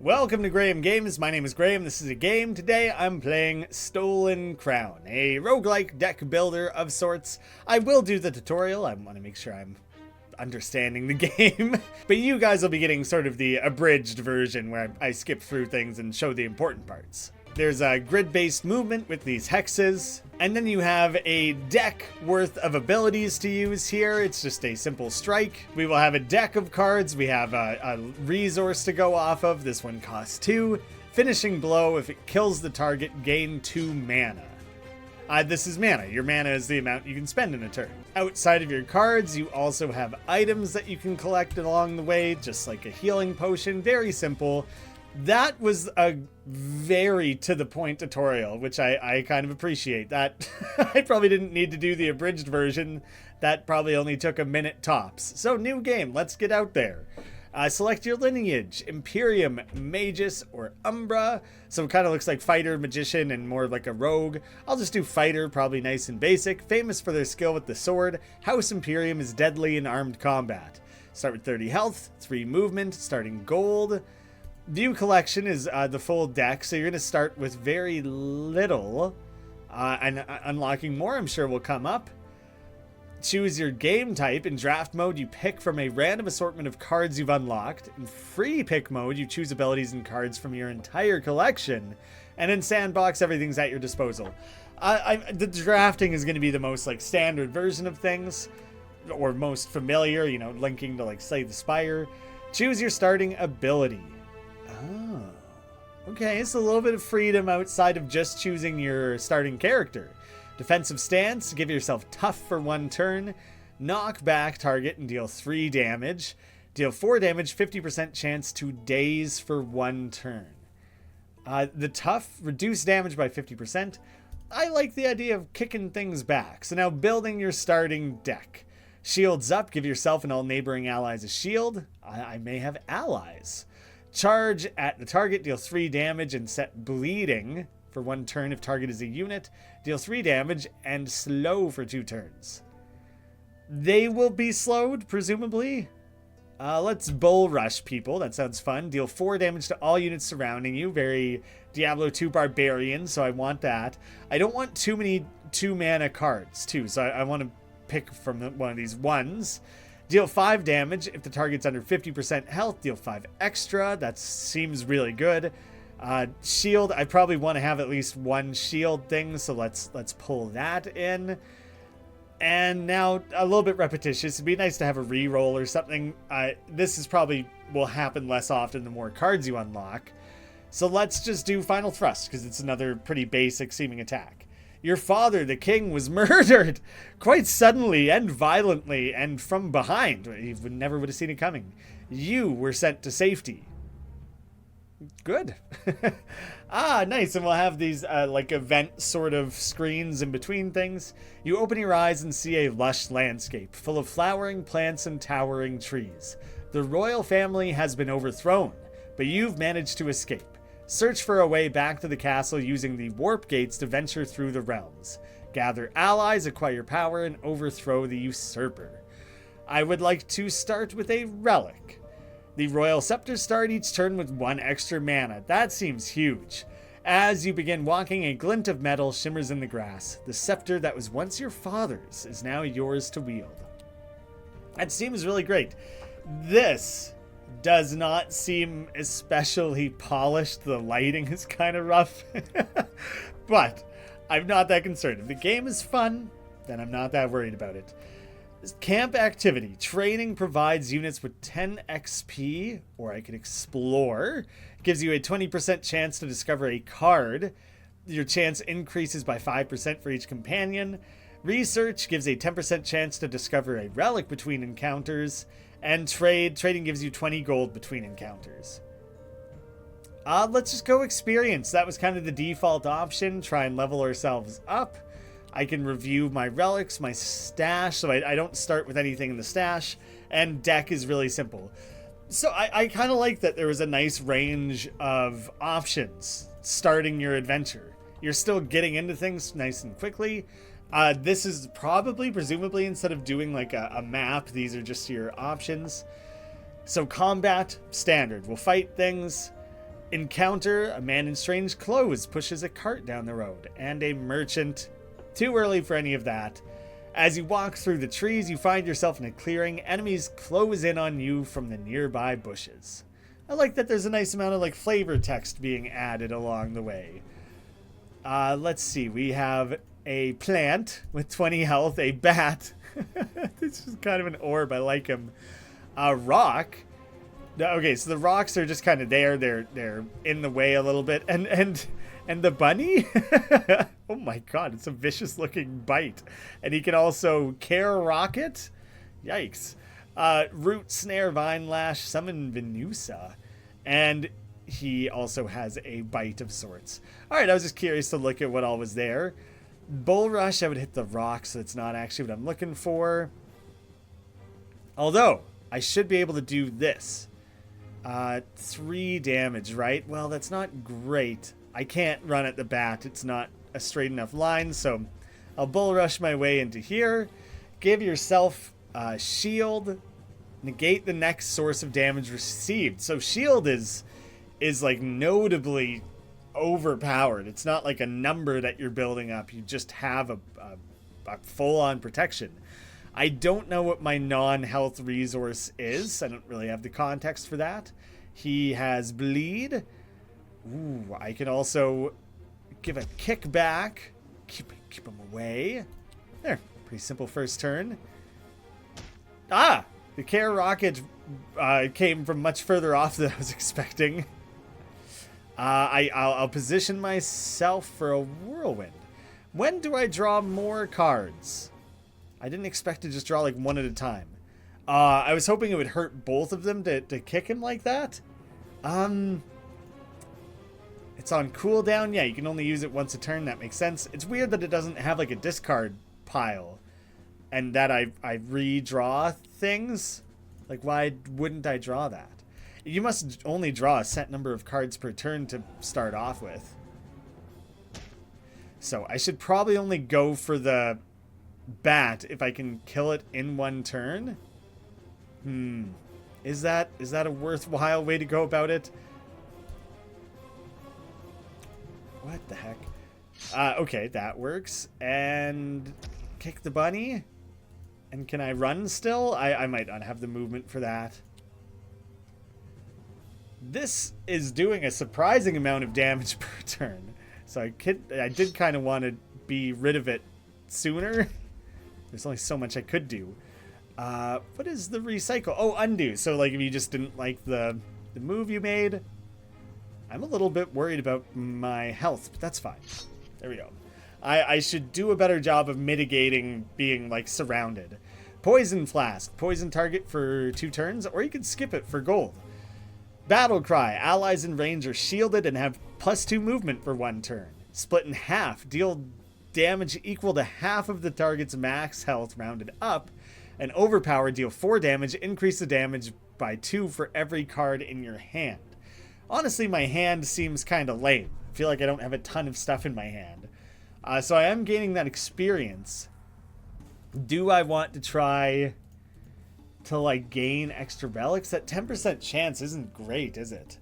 Welcome to Graeme Games. My name is Graeme. This is a game. Today I'm playing Stolen Crown, a roguelike deck builder of sorts. I will do the tutorial. I want to make sure I'm understanding the game. But you guys will be getting sort of the abridged version where I skip through things and show the important parts. There's a grid-based movement with these hexes, and then you have a deck worth of abilities to use here. It's just a simple strike. We will have a deck of cards. We have a resource to go off of. This one costs 2. Finishing blow, if it kills the target, gain 2 mana. This is mana. Your mana is the amount you can spend in a turn. Outside of your cards, you also have items that you can collect along the way, just like a healing potion. Very simple. That was a very to-the-point tutorial, which I kind of appreciate. That I probably didn't need to do the abridged version. That probably only took a minute tops. So, new game. Let's get out there. Select your lineage. Imperium, Magus, or Umbra. So it kind of looks like fighter, magician, and more like a rogue. I'll just do fighter, probably nice and basic. Famous for their skill with the sword. House Imperium is deadly in armed combat. Start with 30 health, 3 movement, starting gold. View collection is the full deck, so you're going to start with very little, and unlocking more I'm sure will come up. Choose your game type. In draft mode, you pick from a random assortment of cards you've unlocked. In free pick mode, you choose abilities and cards from your entire collection. And in sandbox, everything's at your disposal. The drafting is going to be the most like standard version of things, or most familiar, you know, linking to like Slay the Spire. Choose your starting ability. Oh, okay, it's a little bit of freedom outside of just choosing your starting character. Defensive stance, give yourself tough for 1 turn. Knock back target and deal 3 damage. Deal 4 damage, 50% chance to daze for 1 turn. The tough, reduce damage by 50%. I like the idea of kicking things back. So now building your starting deck. Shields up, give yourself and all neighboring allies a shield. I may have allies. Charge at the target, deal 3 damage and set bleeding for 1 turn if target is a unit. Deal 3 damage and slow for 2 turns. They will be slowed, presumably. Let's bull rush people. That sounds fun. Deal 4 damage to all units surrounding you. Very Diablo 2 Barbarian, so I want that. I don't want too many 2-mana cards, too, so I want to pick from one of these ones. Deal 5 damage. If the target's under 50% health, deal 5 extra. That seems really good. Shield, I probably want to have at least 1 shield thing, so let's pull that in. And now, a little bit repetitious. It'd be nice to have a reroll or something. This is probably will happen less often the more cards you unlock. So let's just do Final Thrust, because it's another pretty basic seeming attack. Your father, the king, was murdered quite suddenly and violently and from behind. You never would have seen it coming. You were sent to safety. Good. Nice. And we'll have these like event sort of screens in between things. You open your eyes and see a lush landscape full of flowering plants and towering trees. The royal family has been overthrown, but you've managed to escape. Search for a way back to the castle using the warp gates to venture through the realms. Gather allies, acquire power, and overthrow the usurper. I would like to start with a relic. The royal scepters start each turn with 1 extra mana. That seems huge. As you begin walking, a glint of metal shimmers in the grass. The scepter that was once your father's is now yours to wield. That seems really great. This does not seem especially polished. The lighting is kind of rough. But I'm not that concerned. If the game is fun, then I'm not that worried about it. Camp activity. Training provides units with 10 XP, or I could explore. Gives you a 20% chance to discover a card. Your chance increases by 5% for each companion. Research gives a 10% chance to discover a relic between encounters. And trading gives you 20 gold between encounters. Let's just go experience. That was kind of the default option. Try and level ourselves up. I can review my relics, my stash, so I don't start with anything in the stash. And deck is really simple. So I kind of like that there was a nice range of options starting your adventure. You're still getting into things nice and quickly. This is probably, presumably, instead of doing like a map, these are just your options. So combat, standard. We'll fight things. Encounter a man in strange clothes pushes a cart down the road, and a merchant. Too early for any of that. As you walk through the trees, you find yourself in a clearing. Enemies close in on you from the nearby bushes. I like that there's a nice amount of like flavor text being added along the way. Let's see. We have a plant with 20 health, a bat. This is kind of an orb. I like him. A rock. Okay, so the rocks are just kind of there. They're in the way a little bit. And the bunny? Oh my god, it's a vicious looking bite. And he can also care rocket? Yikes. Root, snare, vine lash, summon Venusa. And he also has a bite of sorts. Alright, I was just curious to look at what all was there. Bull rush, I would hit the rock, so it's not actually what I'm looking for. Although, I should be able to do this. 3 damage, right? Well, that's not great. I can't run at the bat. It's not a straight enough line, so I'll bull rush my way into here. Give yourself a shield. Negate the next source of damage received. So shield is like notably overpowered. It's not like a number that you're building up. You just have a full-on protection. I don't know what my non-health resource is. I don't really have the context for that. He has bleed. Ooh, I can also give a kick back. Keep him away. There. Pretty simple first turn. Ah! The care rocket came from much further off than I was expecting. I'll position myself for a whirlwind. When do I draw more cards? I didn't expect to just draw like one at a time. I was hoping it would hurt both of them to kick him like that. It's on cooldown. Yeah, you can only use it once a turn. That makes sense. It's weird that it doesn't have like a discard pile. And that I redraw things. Like, why wouldn't I draw that? You must only draw a set number of cards per turn to start off with. So I should probably only go for the bat if I can kill it in one turn. Is that a worthwhile way to go about it? What the heck? Okay, that works. And kick the bunny. And can I run still? I might not have the movement for that. This is doing a surprising amount of damage per turn. So I did kind of want to be rid of it sooner. There's only so much I could do. What is the recycle? Oh, undo. So like if you just didn't like the move you made. I'm a little bit worried about my health, but that's fine. There we go. I should do a better job of mitigating being like surrounded. Poison flask. Poison target for 2 turns, or you can skip it for gold. Battle cry. Allies in range are shielded and have +2 movement for 1 turn. Split in half. Deal damage equal to half of the target's max health rounded up. And overpower. Deal 4 damage. Increase the damage by 2 for every card in your hand. Honestly, my hand seems kind of lame. I feel like I don't have a ton of stuff in my hand. So I am gaining that experience. Do I want to try to like gain extra relics? That 10% chance isn't great, is it?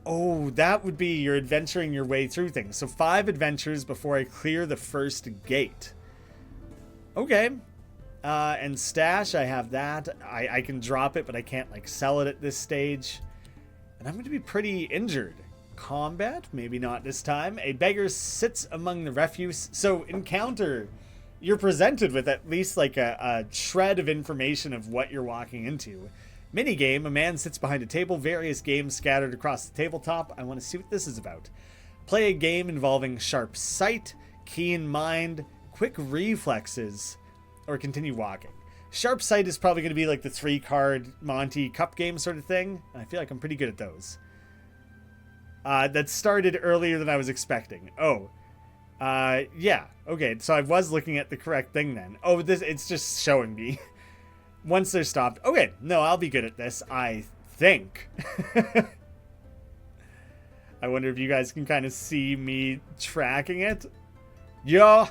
Oh, that would be you're adventuring your way through things. So 5 adventures before I clear the first gate. Okay. And stash, I have that. I can drop it, but I can't like sell it at this stage. And I'm going to be pretty injured. Combat, maybe not this time. A beggar sits among the refuse. So encounter, you're presented with at least like a shred of information of what you're walking into. Minigame, a man sits behind a table, various games scattered across the tabletop. I want to see what this is about. Play a game involving sharp sight, keen mind, quick reflexes, or continue walking. Sharp sight is probably going to be like the 3-card Monty Cup game sort of thing. I feel like I'm pretty good at those. That started earlier than I was expecting. Oh. Yeah. Okay, so I was looking at the correct thing then. Oh, it's just showing me. Once they're stopped. Okay, no, I'll be good at this, I think. I wonder if you guys can kind of see me tracking it. Yeah.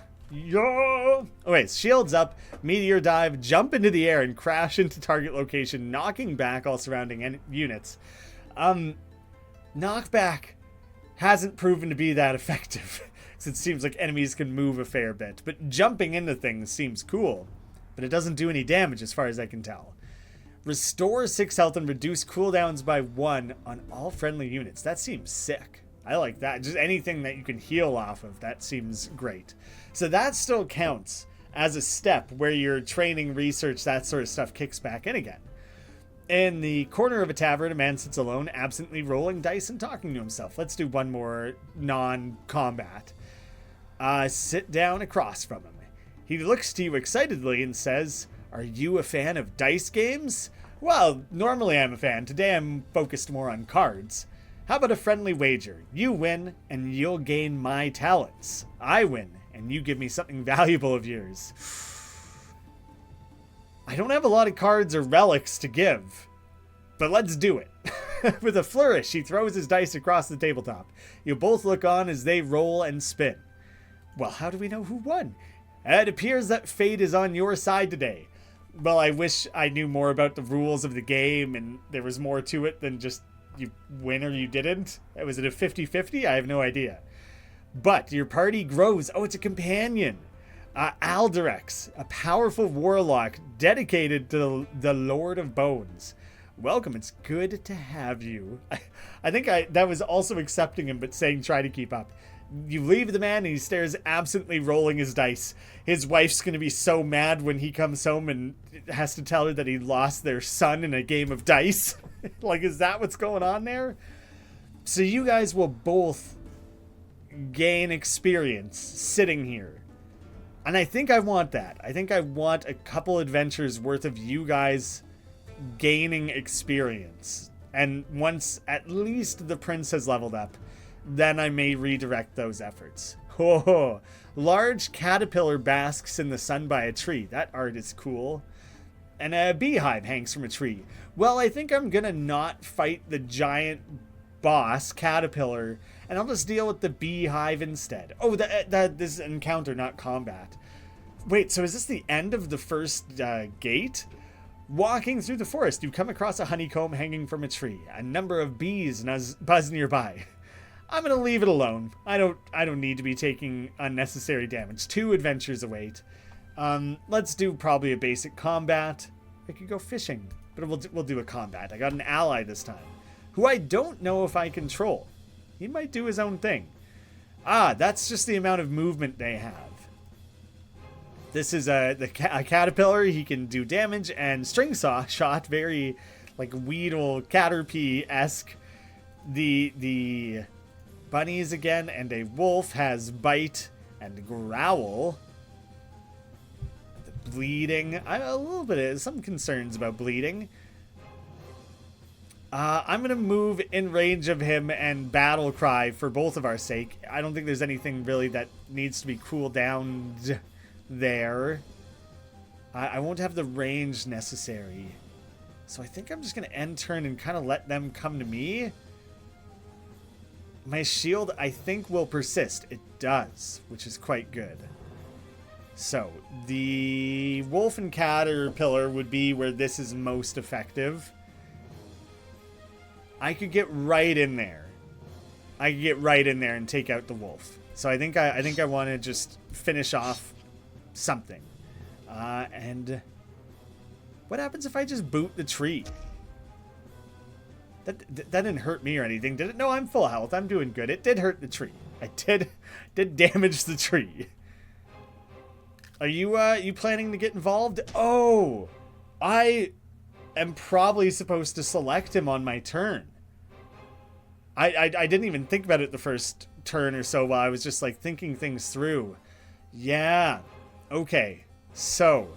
Okay, shields up, meteor dive, jump into the air and crash into target location, knocking back all surrounding units. Knockback hasn't proven to be that effective. Because it seems like enemies can move a fair bit. But jumping into things seems cool. But it doesn't do any damage as far as I can tell. Restore 6 health and reduce cooldowns by 1 on all friendly units. That seems sick. I like that. Just anything that you can heal off of, that seems great. So that still counts as a step where your training, research, that sort of stuff kicks back in again. In the corner of a tavern, a man sits alone, absently rolling dice and talking to himself. Let's do one more non-combat. Sit down across from him. He looks to you excitedly and says, "Are you a fan of dice games?" "Well, normally I'm a fan. Today I'm focused more on cards." "How about a friendly wager? You win, and you'll gain my talents. I win, and you give me something valuable of yours." I don't have a lot of cards or relics to give, but let's do it. With a flourish, he throws his dice across the tabletop. You both look on as they roll and spin. Well, how do we know who won? It appears that fate is on your side today. Well, I wish I knew more about the rules of the game and there was more to it than just you win or you didn't. Was it a 50-50? I have no idea. But your party grows. Oh, it's a companion. Alderex, a powerful warlock dedicated to the Lord of Bones. Welcome, it's good to have you. I think that was also accepting him, but saying try to keep up. You leave the man and he stares absently, rolling his dice. His wife's going to be so mad when he comes home and has to tell her that he lost their son in a game of dice. Like, is that what's going on there? So you guys will both gain experience sitting here. And I think I want that. I think I want a couple adventures worth of you guys gaining experience. And once at least the prince has leveled up, then I may redirect those efforts. Oh, large caterpillar basks in the sun by a tree. That art is cool. And a beehive hangs from a tree. Well, I think I'm gonna not fight the giant boss caterpillar, and I'll just deal with the beehive instead. Oh, this is encounter, not combat. Wait, so is this the end of the first gate? Walking through the forest, you come across a honeycomb hanging from a tree. A number of bees buzz nearby. I'm gonna leave it alone. I don't need to be taking unnecessary damage. 2 adventures await. Let's do probably a basic combat. I could go fishing, but we'll do a combat. I got an ally this time, who I don't know if I control. He might do his own thing. That's just the amount of movement they have. This is a caterpillar. He can do damage and string shot, very like Weedle Caterpie-esque. The bunnies again, and a wolf has bite and growl. The bleeding. A little bit of some concerns about bleeding. I'm going to move in range of him and battle cry for both of our sake. I don't think there's anything really that needs to be cooled down there. I won't have the range necessary. So I think I'm just going to end turn and kind of let them come to me. My shield, I think, will persist. It does, which is quite good. So the wolf and caterpillar would be where this is most effective. I could get right in there. I could get right in there and take out the wolf. So I think I want to just finish off something. And what happens if I just boot the tree? That didn't hurt me or anything, did it? No, I'm full health. I'm doing good. It did hurt the tree. I did damage the tree. Are you planning to get involved? Oh, I am probably supposed to select him on my turn. I didn't even think about it the first turn or so while I was just like thinking things through. Yeah. Okay. So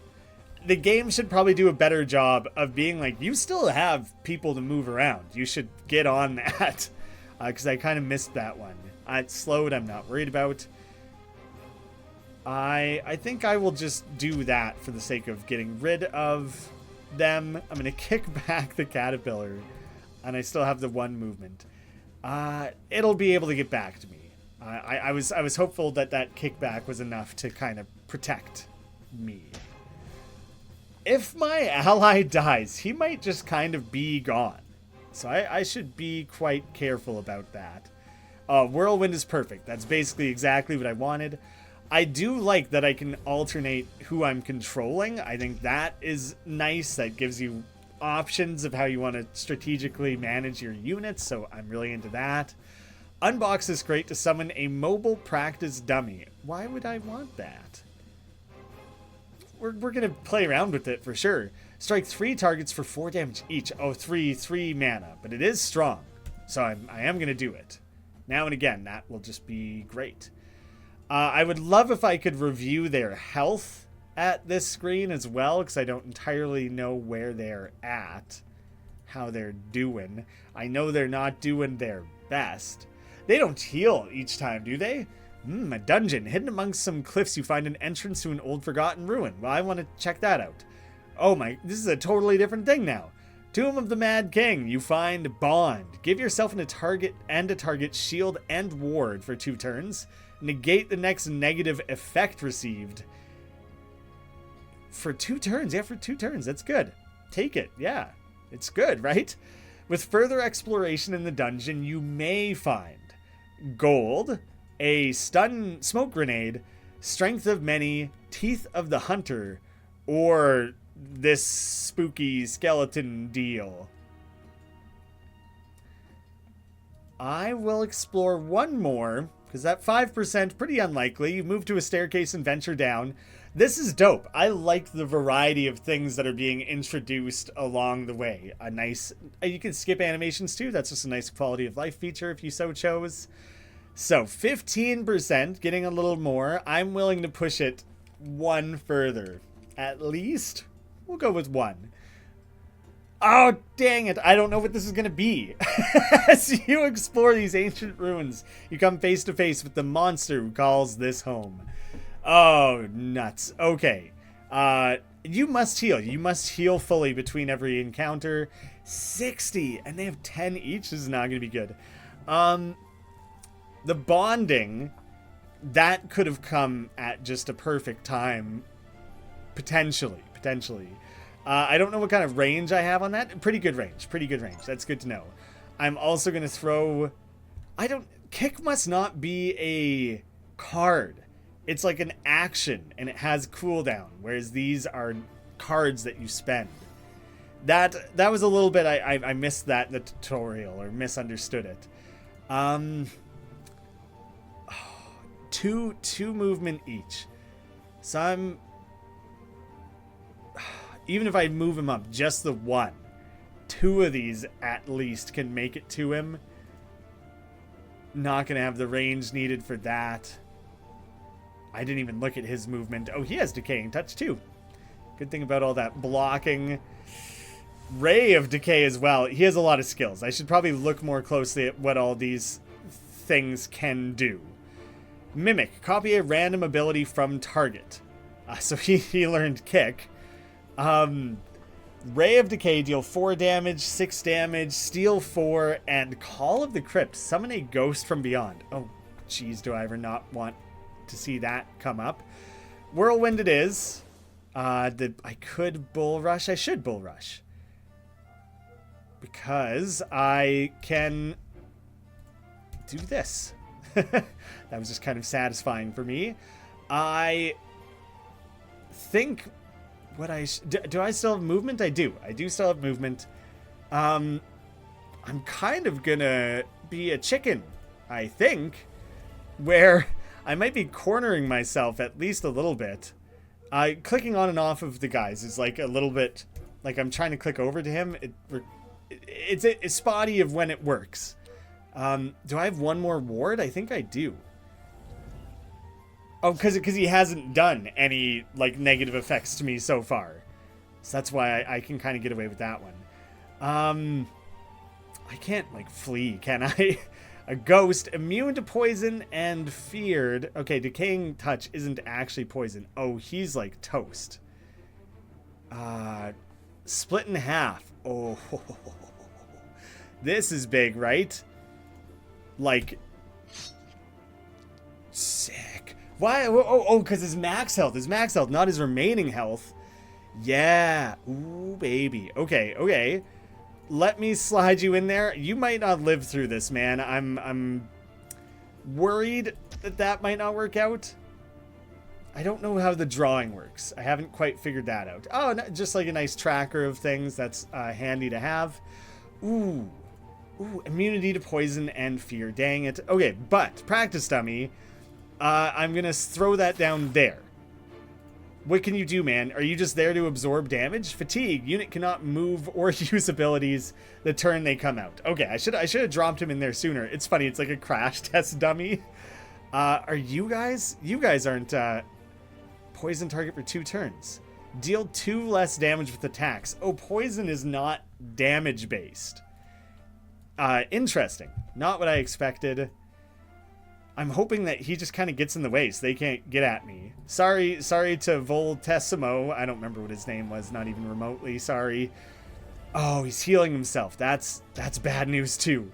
the game should probably do a better job of being like, you still have people to move around. You should get on that. Because I kind of missed that one. It's slowed. I'm not worried about. I think I will just do that for the sake of getting rid of them. I'm going to kick back the caterpillar. And I still have the 1 movement. It'll be able to get back to me. I was hopeful that kickback was enough to kind of protect me. If my ally dies, he might just kind of be gone. So I should be quite careful about that. Whirlwind is perfect. That's basically exactly what I wanted. I do like that I can alternate who I'm controlling. I think that is nice. That gives you options of how you want to strategically manage your units, so I'm really into that. Unbox is great to summon a mobile practice dummy. Why would I want that? We're going to play around with it for sure. Strike 3 targets for 4 damage each. Oh, 3 mana, but it is strong. So I am going to do it. Now and again, that will just be great. I would love if I could review their health at this screen as well, because I don't entirely know where they're at, how they're doing. I know they're not doing their best. They don't heal each time, do they? A dungeon. Hidden amongst some cliffs, you find an entrance to an old forgotten ruin. Well, I want to check that out. Oh my, this is a totally different thing now. Tomb of the Mad King. You find Bond. Give yourself a target shield and ward for 2 turns. Negate the next negative effect received. For 2 turns. Yeah, for 2 turns. That's good. Take it. Yeah. It's good, right? With further exploration in the dungeon, you may find gold, a stun smoke grenade, strength of many, teeth of the hunter, or this spooky skeleton deal. I will explore one more, because that 5%, pretty unlikely. You move to a staircase and venture down. This is dope. I like the variety of things that are being introduced along the way. A nice, you can skip animations too. That's just a nice quality of life feature if you so chose. So 15%, getting a little more. I'm willing to push it 1 further. At least, we'll go with 1. Oh, dang it. I don't know what this is going to be. As you explore these ancient ruins, you come face to face with the monster who calls this home. Oh, nuts. Okay. You must heal. You must heal fully between every encounter. 60, and they have 10 each. This is not going to be good. The bonding, that could have come at just a perfect time. Potentially. I don't know what kind of range I have on that. Pretty good range. That's good to know. I'm also going to throw... Kick must not be a card. It's like an action, and it has cooldown, whereas these are cards that you spend. That was a little bit... I missed that in the tutorial, or misunderstood it. Two movement each. So I'm... Even if I move him up just the 1, 2 of these at least can make it to him. Not going to have the range needed for that. I didn't even look at his movement. Oh, he has Decaying Touch too. Good thing about all that blocking. Ray of Decay as well. He has a lot of skills. I should probably look more closely at what all these things can do. Mimic. Copy a random ability from target. So he learned Kick. Ray of Decay, deal 4 damage, 6 damage, steal 4, and Call of the Crypt, summon a ghost from beyond. Oh, jeez, do I ever not want to see that come up? Whirlwind it is. I could Bull Rush. I should Bull Rush. Because I can do this. That was just kind of satisfying for me. I think... do I still have movement? I do. I do still have movement. I'm kind of gonna be a chicken, I think, where I might be cornering myself at least a little bit. Clicking on and off of the guys is like a little bit, like I'm trying to click over to him. It's spotty of when it works. Do I have 1 more ward? I think I do. Oh, because he hasn't done any, like, negative effects to me so far. So that's why I can kind of get away with that one. I can't, like, flee, can I? A ghost, immune to poison and feared. Okay, Decaying Touch isn't actually poison. Oh, he's, like, toast. Split in half. Oh, this is big, right? Like, sick. Why? Oh, because his max health. Not his remaining health. Yeah. Ooh, baby. Okay. let me slide you in there. You might not live through this, man. I'm worried that might not work out. I don't know how the drawing works. I haven't quite figured that out. Oh, just like a nice tracker of things. That's handy to have. Ooh, immunity to poison and fear. Dang it. Okay, but practice dummy. I'm gonna throw that down there. What can you do, man? Are you just there to absorb damage? Fatigue. Unit cannot move or use abilities the turn they come out. Okay, I should have dropped him in there sooner. It's funny. It's like a crash test dummy. Are you guys? You guys aren't. Poison target for 2 turns. Deal 2 less damage with attacks. Oh, poison is not damage based. Interesting. Not what I expected. I'm hoping that he just kind of gets in the way so they can't get at me. Sorry to Voltessimo. I don't remember what his name was, not even remotely. Sorry. Oh, he's healing himself. That's bad news too.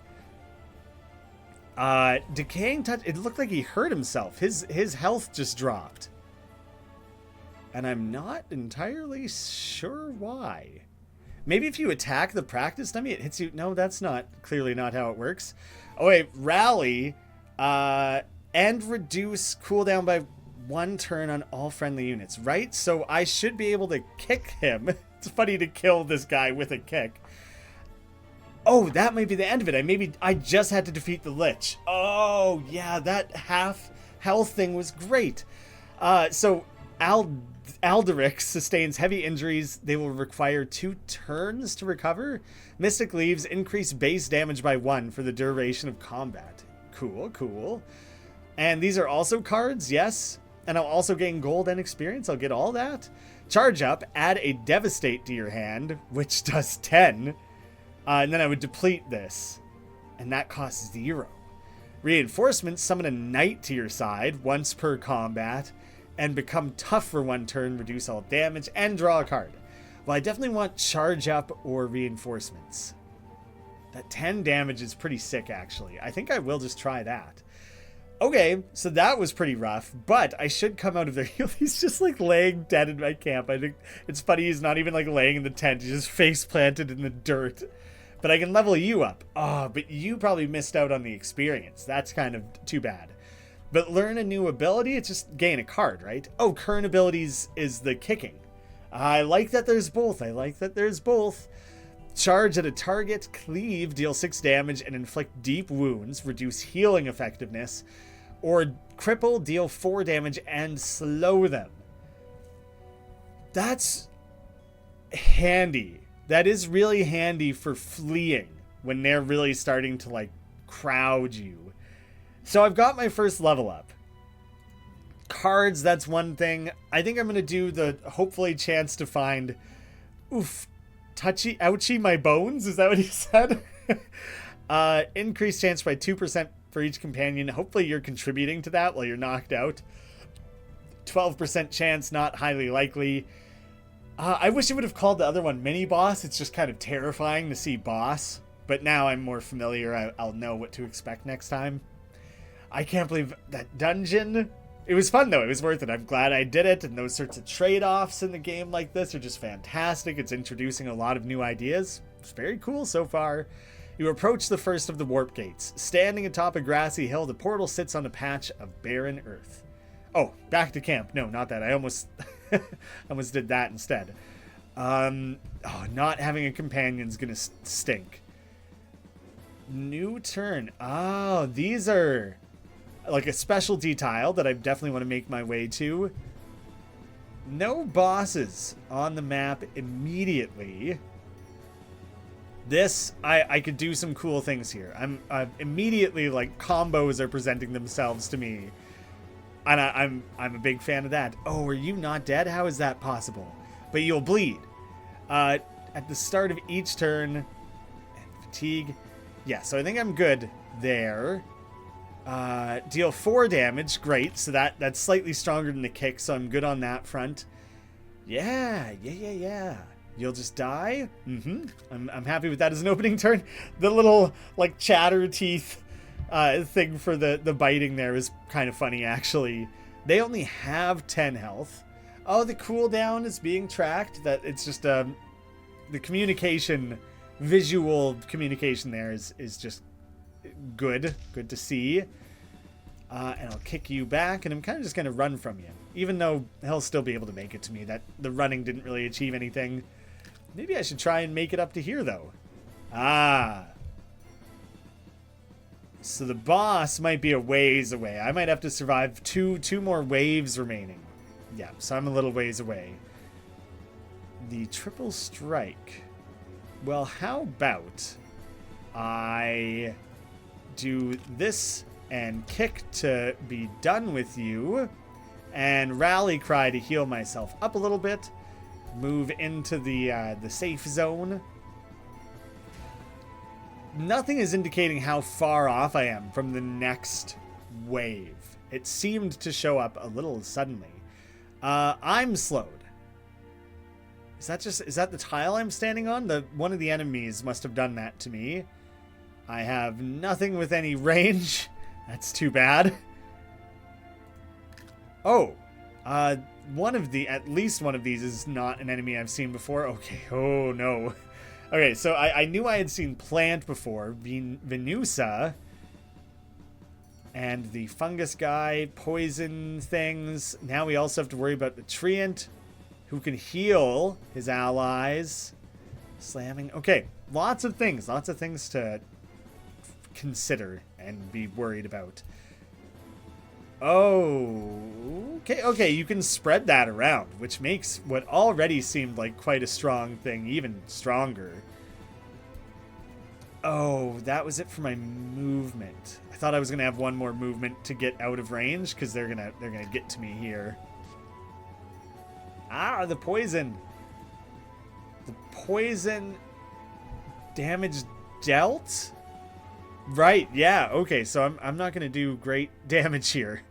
Decaying touch. It looked like he hurt himself. His health just dropped. And I'm not entirely sure why. Maybe if you attack the practice dummy, it hits you. No, that's clearly not how it works. Oh wait, rally. And reduce cooldown by 1 turn on all friendly units, right? So I should be able to kick him. It's funny to kill this guy with a kick. Oh, that might be the end of it. I just had to defeat the Lich. Oh, yeah, that half health thing was great. So Alderic sustains heavy injuries. They will require 2 turns to recover. Mystic Leaves increase base damage by 1 for the duration of combat. Cool. And these are also cards, yes. And I'll also gain gold and experience. I'll get all that. Charge up, add a Devastate to your hand, which does 10. And then I would deplete this. And that costs 0. Reinforcement, summon a knight to your side once per combat. And become tough for 1 turn, reduce all damage, and draw a card. Well, I definitely want charge up or reinforcements. That 10 damage is pretty sick, actually. I think I will just try that. Okay, so that was pretty rough, but I should come out of there. He's just like laying dead in my camp. I think it's funny he's not even like laying in the tent. He's just face planted in the dirt. But I can level you up. Oh, but you probably missed out on the experience. That's kind of too bad. But learn a new ability, it's just gain a card, right? Oh, current abilities is the kicking. I like that there's both. Charge at a target, cleave, deal 6 damage, and inflict deep wounds, reduce healing effectiveness, or cripple, deal 4 damage, and slow them. That's handy. That is really handy for fleeing when they're really starting to, like, crowd you. So I've got my first level up. Cards, that's one thing. I think I'm going to do the, hopefully, chance to find... Oof. Touchy, ouchie, my bones? Is that what he said? Increased chance by 2% for each companion. Hopefully you're contributing to that while you're knocked out. 12% chance, not highly likely. I wish it would have called the other one mini boss. It's just kind of terrifying to see boss. But now I'm more familiar. I'll know what to expect next time. I can't believe that dungeon. It was fun, though. It was worth it. I'm glad I did it, and those sorts of trade-offs in the game like this are just fantastic. It's introducing a lot of new ideas. It's very cool so far. You approach the first of the warp gates. Standing atop a grassy hill, the portal sits on a patch of barren earth. Oh, back to camp. No, not that. I almost almost did that instead. Not having a companion's gonna stink. New turn. Oh, these are... like a specialty tile that I definitely want to make my way to. No bosses on the map immediately. This, I could do some cool things here. I'm immediately, like, combos are presenting themselves to me. And I'm a big fan of that. Oh, are you not dead? How is that possible? But you'll bleed. At the start of each turn. And fatigue. Yeah, so I think I'm good there. Deal 4 damage. Great. So that's slightly stronger than the kick, so I'm good on that front. Yeah. You'll just die? I'm happy with that as an opening turn. The little, like, chatter teeth thing for the biting there is kind of funny, actually. They only have 10 health. Oh, the cooldown is being tracked. That it's just the communication visual communication there is just good to see. And I'll kick you back, and I'm kind of just going to run from you, even though he'll still be able to make it to me. That the running didn't really achieve anything. Maybe I should try and make it up to here, though. So the boss might be a ways away. I might have to survive two more waves remaining. Yeah, so I'm a little ways away. The triple strike. Well, how about I do this and kick to be done with you, and rally cry to heal myself up a little bit. Move into the safe zone. Nothing is indicating how far off I am from the next wave. It seemed to show up a little suddenly. I'm slowed. Is that the tile I'm standing on? One of the enemies must have done that to me. I have nothing with any range. That's too bad. Oh, at least one of these is not an enemy I've seen before. Okay, oh no. Okay, so I knew I had seen plant before, Venusa, and the fungus guy, poison things. Now we also have to worry about the treant, who can heal his allies. Slamming. Okay, lots of things to consider and be worried about. Oh, okay, you can spread that around, which makes what already seemed like quite a strong thing even stronger. Oh, that was it for my movement. I thought I was gonna have one more movement to get out of range, because they're gonna get to me here. Ah, the poison. The poison damage dealt? Right, yeah, okay, so I'm not gonna do great damage here.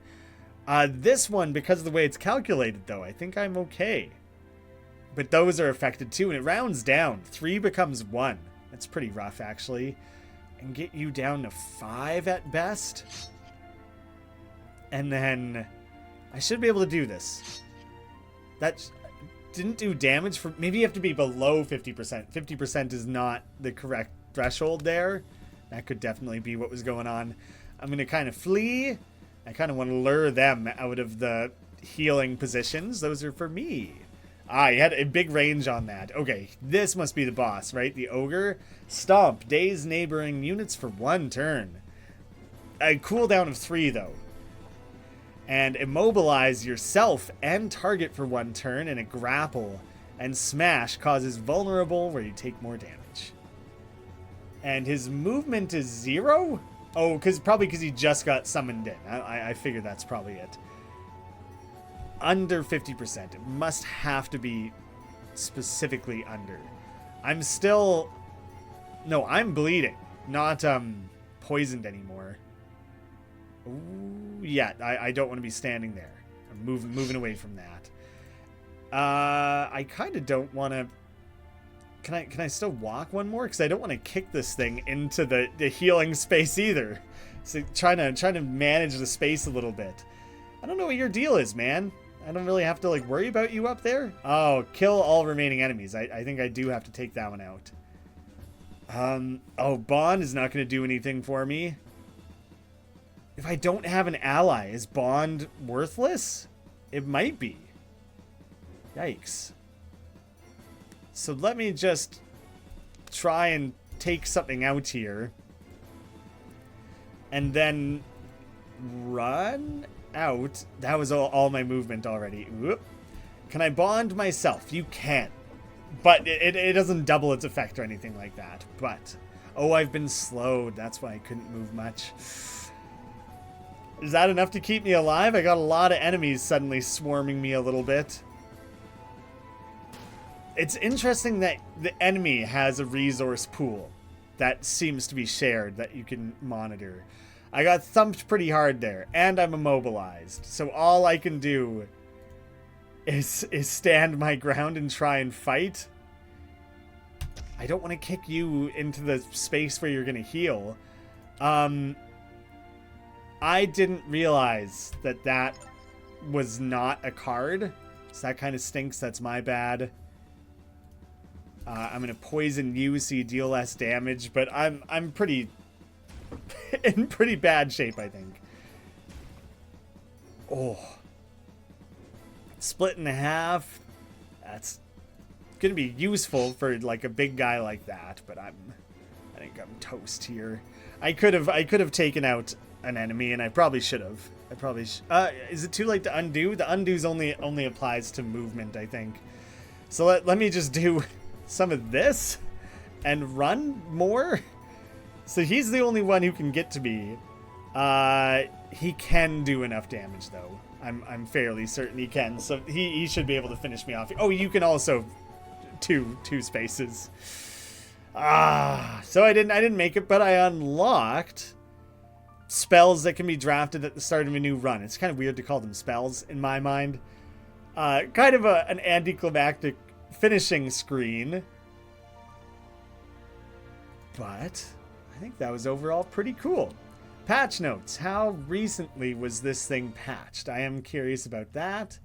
This one, because of the way it's calculated, though, I think I'm okay. But those are affected too, and it rounds down. 3 becomes 1. That's pretty rough, actually. And get you down to 5 at best. And then I should be able to do this. That didn't do damage for... Maybe you have to be below 50%. 50% is not the correct threshold there. That could definitely be what was going on. I'm going to kind of flee. I kind of want to lure them out of the healing positions. Those are for me. Ah, you had a big range on that. Okay, this must be the boss, right? The ogre. Stomp. Daze neighboring units for 1 turn. A cooldown of 3, though. And immobilize yourself and target for 1 turn. And a grapple. And smash causes vulnerable, where you take more damage. And his movement is 0? Oh, probably because he just got summoned in. I figured that's probably it. Under 50%. It must have to be specifically under. I'm still... No, I'm bleeding. Not poisoned anymore. Ooh, yeah, I don't want to be standing there. I'm moving away from that. I kind of don't want to... Can I still walk one more? Because I don't want to kick this thing into the healing space either. So trying to manage the space a little bit. I don't know what your deal is, man. I don't really have to worry about you up there. Oh, kill all remaining enemies. I think I do have to take that one out. Oh, Bond is not going to do anything for me. If I don't have an ally, is Bond worthless? It might be. Yikes. So let me just try and take something out here. And then run out. That was all my movement already. Whoop. Can I bond myself? You can. But it doesn't double its effect or anything like that. But, oh, I've been slowed. That's why I couldn't move much. Is that enough to keep me alive? I got a lot of enemies suddenly swarming me a little bit. It's interesting that the enemy has a resource pool that seems to be shared that you can monitor. I got thumped pretty hard there, and I'm immobilized. So all I can do is stand my ground and try and fight. I don't want to kick you into the space where you're going to heal. I didn't realize that was not a card. So that kind of stinks. That's my bad. I'm gonna poison you so you deal less damage, but I'm pretty in pretty bad shape, I think. Oh, split in half. That's gonna be useful for like a big guy like that, but I think I'm toast here. I could have taken out an enemy, and I probably should have. Is it too late to undo? The undo's only applies to movement, I think. So let me just do some of this and run more. So he's the only one who can get to me. He can do enough damage though. I'm fairly certain he can. So he should be able to finish me off. Oh, you can also two spaces. So I didn't make it, but I unlocked spells that can be drafted at the start of a new run. It's kind of weird to call them spells in my mind. Kind of an anticlimactic finishing screen. But I think that was overall pretty cool. Patch notes. How recently was this thing patched? I am curious about that.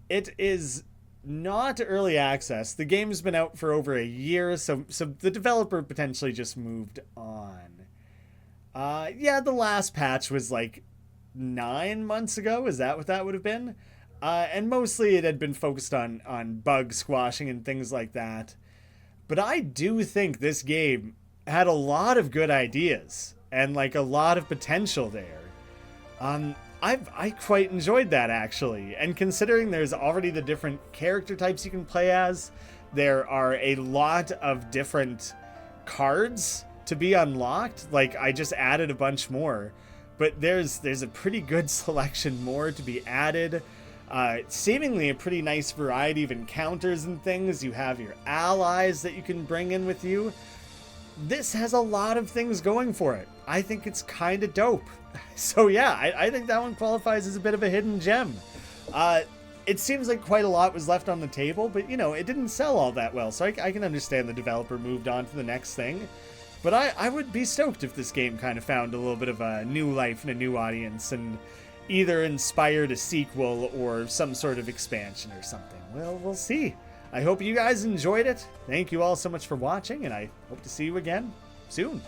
It is not early access. The game's been out for over a year, so the developer potentially just moved on. Yeah, the last patch was like 9 months ago. Is that what that would have been? And mostly it had been focused on bug squashing and things like that. But I do think this game had a lot of good ideas and like a lot of potential there. I quite enjoyed that actually. And considering there's already the different character types you can play as, there are a lot of different cards to be unlocked. Like I just added a bunch more, but there's a pretty good selection more to be added. Seemingly a pretty nice variety of encounters and things. You have your allies that you can bring in with you. This has a lot of things going for it. I think it's kind of dope. So yeah, I think that one qualifies as a bit of a hidden gem. It seems like quite a lot was left on the table, but you know, it didn't sell all that well. So I can understand the developer moved on to the next thing. But I would be stoked if this game kind of found a little bit of a new life and a new audience and either inspired a sequel or some sort of expansion or something. Well, we'll see. I hope you guys enjoyed it. Thank you all so much for watching, and I hope to see you again soon.